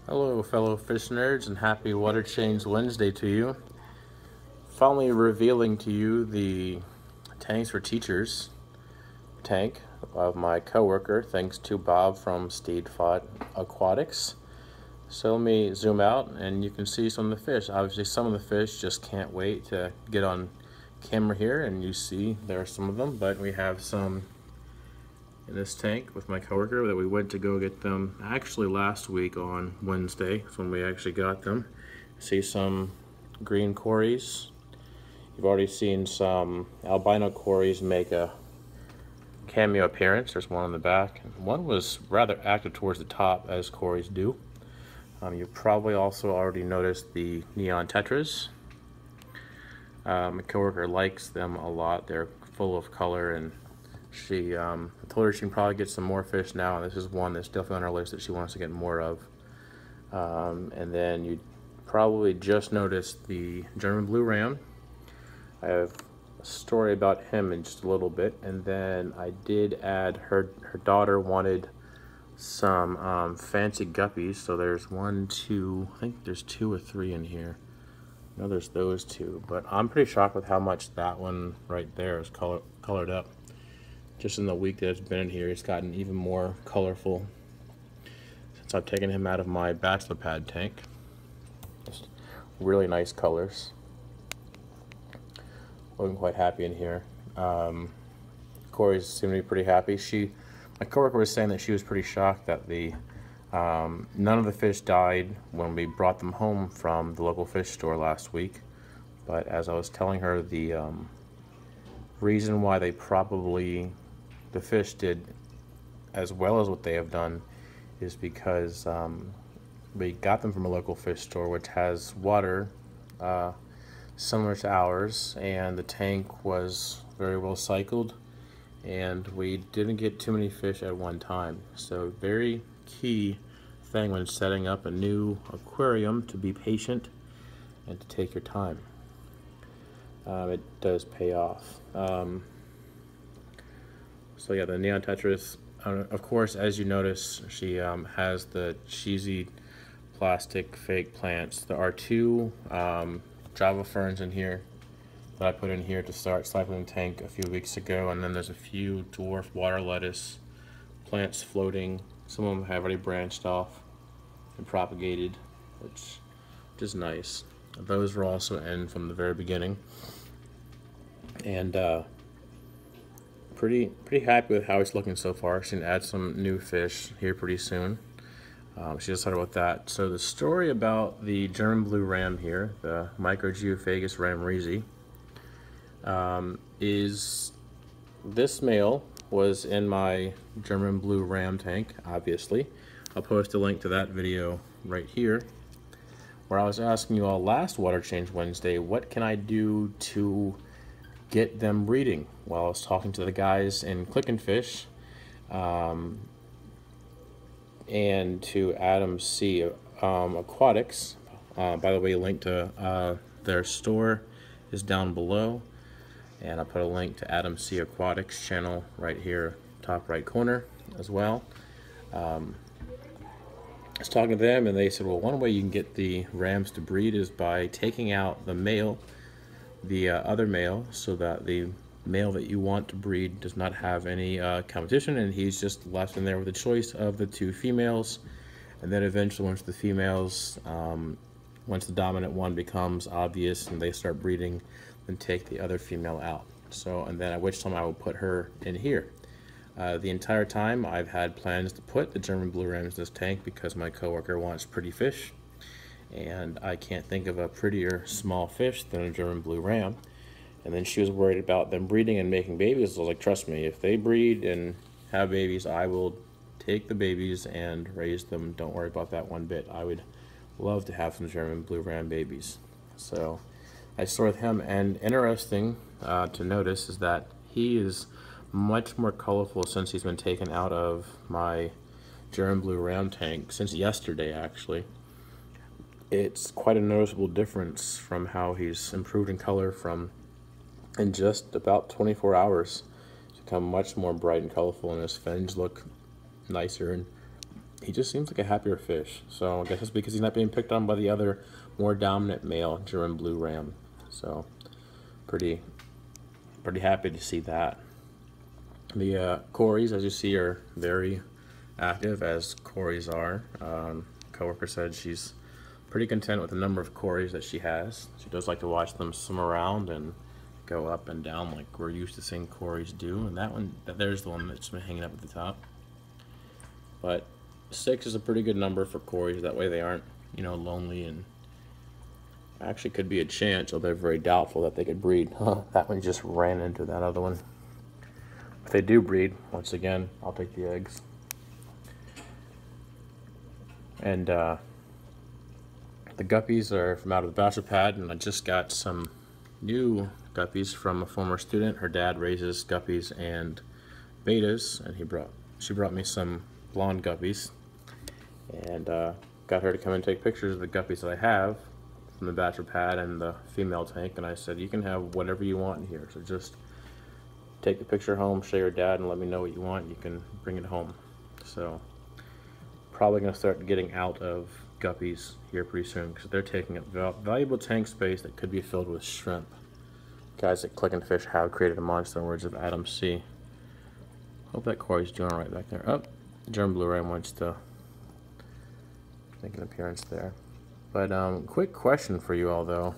Hello fellow fish nerds and happy Water Change Wednesday to you. Finally revealing to you the Tanks for Teachers tank of my coworker, thanks to Bob from Steedfod Aquatics. So let me zoom out and you can see some of the fish. Obviously some of the fish just can't wait to get on camera here, and you see there are some of them, but we have some in this tank with my coworker that we went to go get them actually last week on Wednesday. That's when we actually got them. See some green cories. You've already seen some albino cories make a cameo appearance. There's one on the back. One was rather active towards the top, as cories do. You've probably also already noticed the neon tetras. My coworker likes them a lot. They're full of color, and she I told her she can probably get some more fish now, and this is one that's definitely on her list that she wants to get more of. And then you probably just noticed the German blue ram. I have a story about him in just a little bit, and then I did add her daughter wanted some fancy guppies, so there's one, two, I think there's 2 or 3 in here. I know there's those 2, but I'm pretty shocked with how much that one right there is colored up. Just in the week that it's been in here, it's gotten even more colorful since I've taken him out of my bachelor pad tank. Just really nice colors. Looking quite happy in here. Corey's seem to be pretty happy. My coworker was saying that she was pretty shocked that none of the fish died when we brought them home from the local fish store last week. But as I was telling her, the reason why the fish did as well as what they have done is because we got them from a local fish store which has water similar to ours, and the tank was very well cycled, and we didn't get too many fish at one time. So very key thing when setting up a new aquarium to be patient and to take your time. It does pay off. So yeah, the neon tetras, of course, as you notice, she has the cheesy plastic fake plants. There are 2 Java ferns in here that I put in here to start cycling the tank a few weeks ago, and then there's a few dwarf water lettuce plants floating. Some of them have already branched off and propagated, which is nice. Those were also in from the very beginning, and pretty happy with how it's looking so far. She's gonna add some new fish here pretty soon. She just started with that. So the story about the German blue ram here, the Microgeophagus ramrezi, is this male was in my German blue ram tank, obviously. I'll post a link to that video right here, where I was asking you all last Water Change Wednesday, what can I do to get them breeding? Well, I was talking to the guys in Click and Fish, and to Adam C. Aquatics. By the way, link to their store is down below, and I'll put a link to Adam C. Aquatics channel right here, top right corner as well. I was talking to them, and they said, well, one way you can get the rams to breed is by taking out the male, the other male, so that the male that you want to breed does not have any competition, and he's just left in there with a choice of the 2 females. And then eventually, once the females, once the dominant one becomes obvious and they start breeding, then take the other female out. So, and then at which time I will put her in here. The entire time I've had plans to put the German blue rams in this tank because my coworker wants pretty fish, and I can't think of a prettier small fish than a German blue ram. And then she was worried about them breeding and making babies. I was like, trust me, if they breed and have babies, I will take the babies and raise them. Don't worry about that one bit. I would love to have some German blue ram babies. So I started with him, and interesting to notice is that he is much more colorful since he's been taken out of my German blue ram tank, since yesterday actually. It's quite a noticeable difference from how he's improved in color from in just about 24 hours. It's become much more bright and colorful, and his fins look nicer and he just seems like a happier fish. So I guess it's because he's not being picked on by the other more dominant male German blue ram. So pretty happy to see that. The cories, as you see, are very active, as cories are. Coworker said she's pretty content with the number of cories that she has. She does like to watch them swim around and go up and down like we're used to seeing cories do. And that one, there's the one that's been hanging up at the top. But 6 is a pretty good number for cories. That way they aren't, you know, lonely, and actually could be a chance, although very doubtful that they could breed. That one just ran into that other one. If they do breed, once again, I'll take the eggs. And the guppies are from out of the bachelor pad, and I just got some new guppies from a former student. Her dad raises guppies and betas, and she brought me some blonde guppies, and got her to come and take pictures of the guppies that I have from the bachelor pad and the female tank. And I said, you can have whatever you want in here, so just take the picture home, show your dad, and let me know what you want. You can bring it home. So probably going to start getting out of guppies here pretty soon, because they're taking up valuable tank space that could be filled with shrimp. Guys at Click and Fish have created a monster, in words of Adam C. Hope that Corey's doing all right back there. Oh, the German blue ram wants to make an appearance there. But quick question for you all though.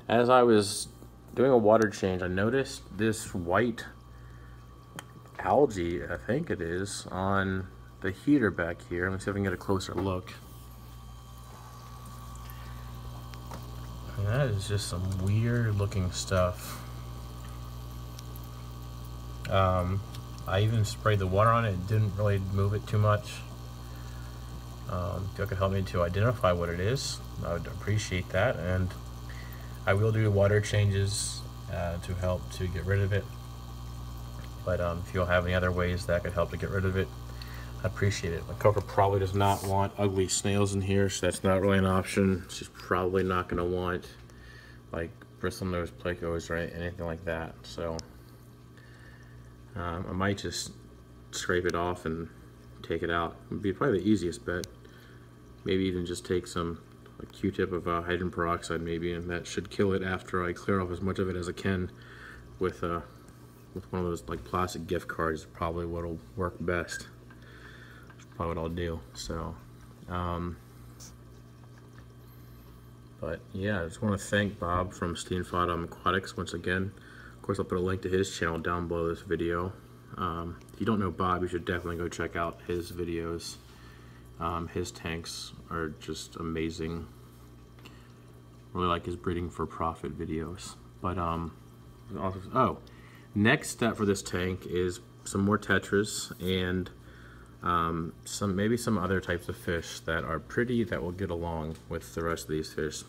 As I was doing a water change, I noticed this white algae, I think it is, on the heater back here. Let me see if I can get a closer look. And that is just some weird looking stuff. I even sprayed the water on it. It didn't really move it too much. If you could help me to identify what it is, I would appreciate that. And I will do water changes to help to get rid of it. But if you'll have any other ways that could help to get rid of it, I appreciate it. My coworker probably does not want ugly snails in here, so that's not really an option. She's probably not going to want like bristlenose plecos or anything like that. So I might just scrape it off and take it out. It would be probably the easiest bet. Maybe even just take some Q-tip of hydrogen peroxide maybe, and that should kill it after I clear off as much of it as I can with one of those like plastic gift cards. Probably what'll work best. That's probably what I'll do. So but yeah, I just want to thank Bob from Steenfod Aquatics once again. Of course, I'll put a link to his channel down below this video. If you don't know Bob, you should definitely go check out his videos. His tanks are just amazing. Really like his breeding for profit videos. But also, next step for this tank is some more tetras and maybe some other types of fish that are pretty, that will get along with the rest of these fish.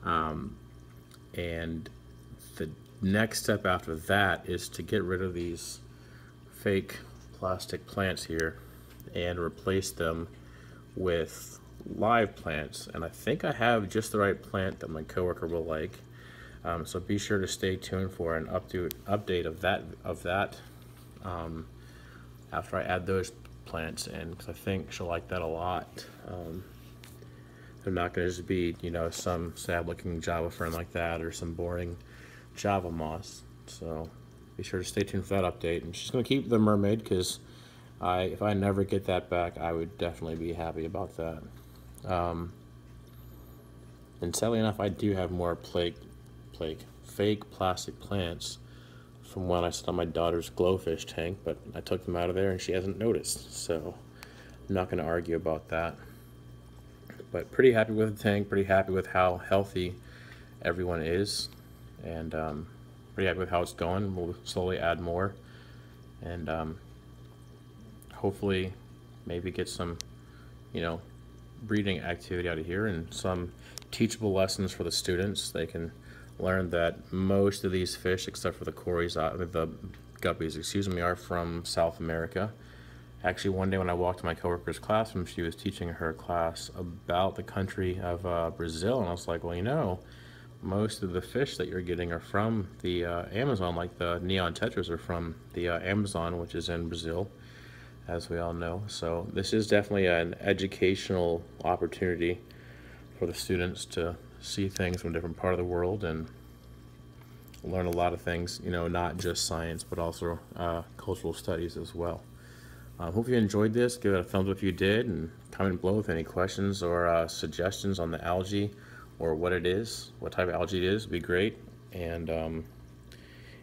And the next step after that is to get rid of these fake plastic plants here and replace them with live plants. And I think I have just the right plant that my coworker will like. So be sure to stay tuned for an update of that after I add those plants in, because I think she'll like that a lot. They're not going to just be, you know, some sad looking Java fern like that or some boring Java moss. So be sure to stay tuned for that update. And she's going to keep the mermaid, because if I never get that back, I would definitely be happy about that. And sadly enough, I do have more fake plastic plants from when I set up my daughter's glowfish tank, but I took them out of there and she hasn't noticed, so I'm not going to argue about that. But pretty happy with the tank, pretty happy with how healthy everyone is, and pretty happy with how it's going. We'll slowly add more, and hopefully maybe get some, you know, breeding activity out of here and some teachable lessons for the students. They can learn that most of these fish, except for the cories, the guppies, excuse me, are from South America. Actually, one day when I walked to my coworker's classroom, she was teaching her class about the country of Brazil, and I was like, well, you know, most of the fish that you're getting are from the Amazon, like the neon tetras are from the Amazon, which is in Brazil. as we all know. So this is definitely an educational opportunity for the students to see things from a different part of the world and learn a lot of things, you know, not just science, but also cultural studies as well. Hope you enjoyed this. Give it a thumbs up if you did, and comment below with any questions or suggestions on the algae or what it is, what type of algae it is, would be great. And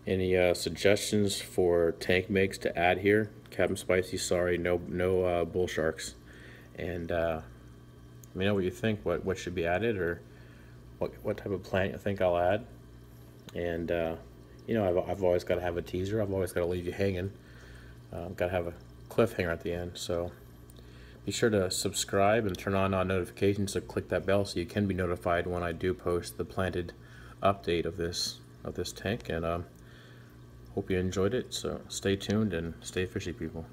any suggestions for tank makes to add here? Captain Spicy, sorry, no bull sharks. And let me know what you think. What should be added, or what type of plant you think I'll add. And you know, I've always got to have a teaser. I've always got to leave you hanging. Got to have a cliffhanger at the end. So be sure to subscribe and turn on notifications. So click that bell so you can be notified when I do post the planted update of this tank. And hope you enjoyed it. So stay tuned and stay fishy, people.